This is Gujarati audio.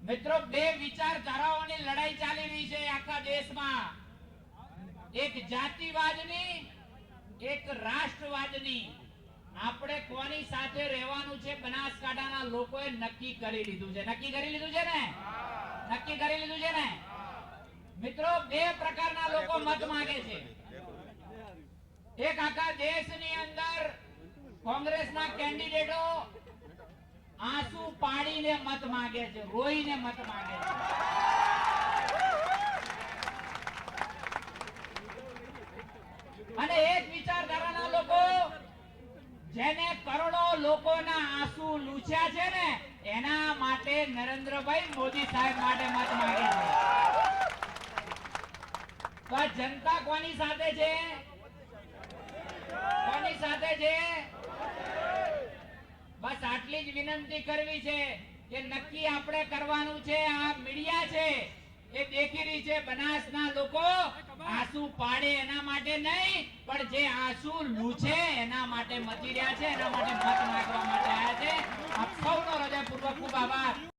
મિત્રો બે વિચારધારાઓની લડાઈ ચાલી રહી છે આખા દેશમાં, એક જાતિવાદની, એક રાષ્ટ્રવાદની. આપણે કોની સાથે રહેવાનું છે બનાસકાંઠાના લોકોએ નક્કી કરી લીધું છે. નક્કી કરી લીધું છે ને? નક્કી કરી લીધું છે ને? મિત્રો બે પ્રકારના લોકો મત માંગે છે. એક આખા દેશની અંદર કોંગ્રેસના કેન્ડિડેટો આંસુ પાડીને મત માંગે છે, રોઈને મત માંગે છે. અને એક વિચારધારાના લોકો જેને કરોડો લોકોના આંસુ લૂછ્યા છે ને, એના માટે નરેન્દ્રભાઈ મોદી સાહેબ માટે મત માંગે છે. તો આ જનતા કોની સાથે છે? કોની સાથે છે? બસ આટલી જ વિનંતી કરવી છે કે નક્કી આપણે કરવાનું છે. આ મીડિયા છે એ દેખી રહી છે, બનાસના લોકો આંસુ પાડે એના માટે નહીં, પણ જે આંસુ લૂછે એના માટે મચી રહ્યા છે, એના માટે મત માંગવા માટે